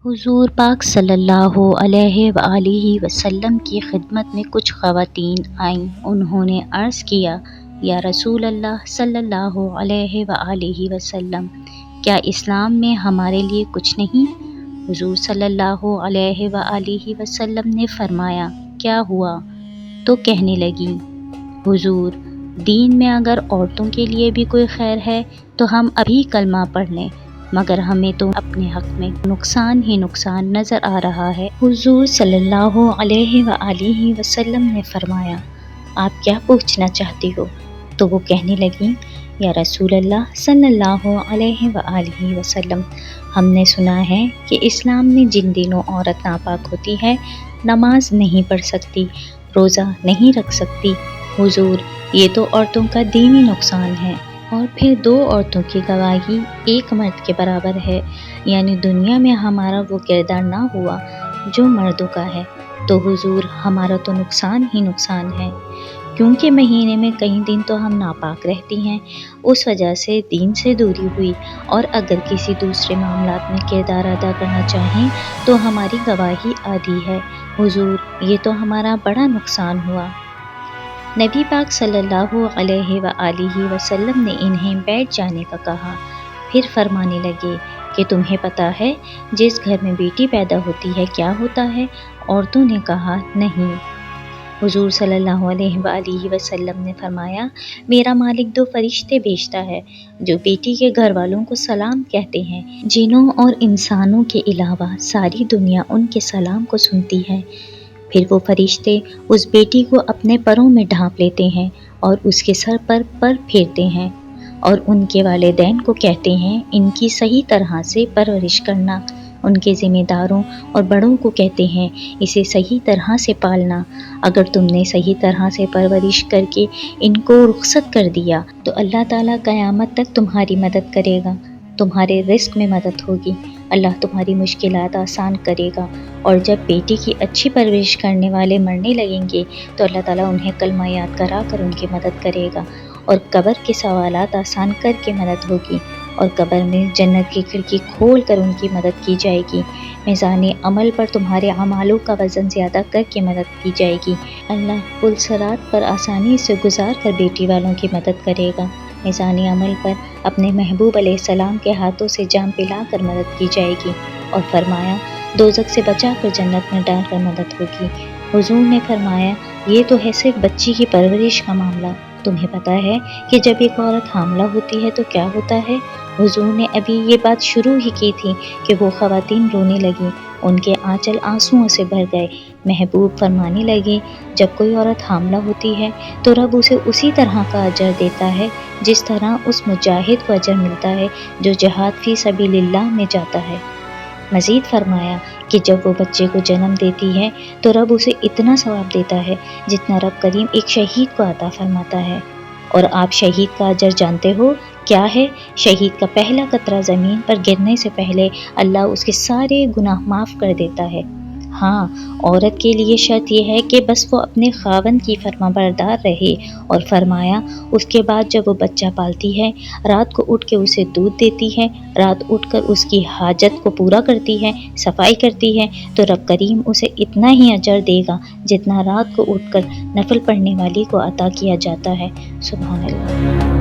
حضور پاک صلی اللہ علیہ وآلہ وسلم کی خدمت میں کچھ خواتین آئیں۔ انہوں نے عرض کیا، یا رسول اللہ صلی اللہ علیہ وآلہ وسلم، کیا اسلام میں ہمارے لیے کچھ نہیں؟ حضور صلی اللہ علیہ وآلہ وسلم نے فرمایا، کیا ہوا؟ تو کہنے لگیں، حضور، دین میں اگر عورتوں کے لیے بھی کوئی خیر ہے تو ہم ابھی کلمہ پڑھ لیں، مگر ہمیں تو اپنے حق میں نقصان ہی نقصان نظر آ رہا ہے۔ حضور صلی اللہ علیہ وآلہ وسلم نے فرمایا، آپ کیا پوچھنا چاہتی ہو؟ تو وہ کہنے لگیں، یا رسول اللہ صلی اللہ علیہ وآلہ وسلم، ہم نے سنا ہے کہ اسلام میں جن دنوں عورت ناپاک ہوتی ہے، نماز نہیں پڑھ سکتی، روزہ نہیں رکھ سکتی۔ حضور، یہ تو عورتوں کا دینی نقصان ہے، اور پھر 2 عورتوں کی گواہی ایک مرد کے برابر ہے، یعنی دنیا میں ہمارا وہ کردار نہ ہوا جو مردوں کا ہے، تو حضور ہمارا تو نقصان ہی نقصان ہے، کیونکہ مہینے میں کئی دن تو ہم ناپاک رہتی ہیں، اس وجہ سے دین سے دوری ہوئی، اور اگر کسی دوسرے معاملات میں کردار ادا کرنا چاہیں تو ہماری گواہی آدھی ہے۔ حضور، یہ تو ہمارا بڑا نقصان ہوا۔ نبی پاک صلی اللہ علیہ وآلہ وسلم نے انہیں بیٹھ جانے کا کہا، پھر فرمانے لگے کہ تمہیں پتہ ہے جس گھر میں بیٹی پیدا ہوتی ہے کیا ہوتا ہے؟ عورتوں نے کہا، نہیں۔ حضور صلی اللہ علیہ وآلہ وسلم نے فرمایا، میرا مالک 2 فرشتے بھیجتا ہے جو بیٹی کے گھر والوں کو سلام کہتے ہیں۔ جنوں اور انسانوں کے علاوہ ساری دنیا ان کے سلام کو سنتی ہے۔ پھر وہ فرشتے اس بیٹی کو اپنے پروں میں ڈھانپ لیتے ہیں اور اس کے سر پر پھیرتے ہیں، اور ان کے والدین کو کہتے ہیں ان کی صحیح طرح سے پرورش کرنا، ان کے ذمہ داروں اور بڑوں کو کہتے ہیں اسے صحیح طرح سے پالنا۔ اگر تم نے صحیح طرح سے پرورش کر کے ان کو رخصت کر دیا تو اللہ تعالیٰ قیامت تک تمہاری مدد کرے گا، تمہارے رزق میں مدد ہوگی، اللہ تمہاری مشکلات آسان کرے گا، اور جب بیٹی کی اچھی پرورش کرنے والے مرنے لگیں گے تو اللہ تعالیٰ انہیں کلمہ یاد کرا کر ان کی مدد کرے گا، اور قبر کے سوالات آسان کر کے مدد ہوگی، اور قبر میں جنت کی کھڑکی کھول کر ان کی مدد کی جائے گی، میزان عمل پر تمہارے اعمالوں کا وزن زیادہ کر کے مدد کی جائے گی، اللہ پل صراط پر آسانی سے گزار کر بیٹی والوں کی مدد کرے گا، میزان عمل پر اپنے محبوب علیہ السلام کے ہاتھوں سے جام پلا کر مدد کی جائے گی، اور فرمایا دوزخ سے بچا کر جنت میں ڈال کر مدد ہوگی۔ حضور نے فرمایا، یہ تو ہے صرف بچی کی پرورش کا معاملہ، تمہیں پتہ ہے کہ جب ایک عورت حاملہ ہوتی ہے تو کیا ہوتا ہے؟ حضور نے ابھی یہ بات شروع ہی کی تھی کہ وہ خواتین رونے لگیں، ان کے آنچل آنسوؤں سے بھر گئے۔ محبوب فرمانے لگے، جب کوئی عورت حاملہ ہوتی ہے تو رب اسے اسی طرح کا اجر دیتا ہے جس طرح اس مجاہد کو اجر ملتا ہے جو جہاد فی سبیل اللہ میں جاتا ہے۔ مزید فرمایا کہ جب وہ بچے کو جنم دیتی ہے تو رب اسے اتنا ثواب دیتا ہے جتنا رب کریم ایک شہید کو عطا فرماتا ہے۔ اور آپ شہید کا اجر جانتے ہو کیا ہے؟ شہید کا پہلا قطرہ زمین پر گرنے سے پہلے اللہ اس کے سارے گناہ معاف کر دیتا ہے۔ ہاں، عورت کے لیے شرط یہ ہے کہ بس وہ اپنے خاوند کی فرما بردار رہے، اور فرمایا اس کے بعد جب وہ بچہ پالتی ہے، رات کو اٹھ کے اسے دودھ دیتی ہے، رات اٹھ کر اس کی حاجت کو پورا کرتی ہے، صفائی کرتی ہے، تو رب کریم اسے اتنا ہی اجر دے گا جتنا رات کو اٹھ کر نفل پڑھنے والی کو عطا کیا جاتا ہے۔ سبحان اللہ۔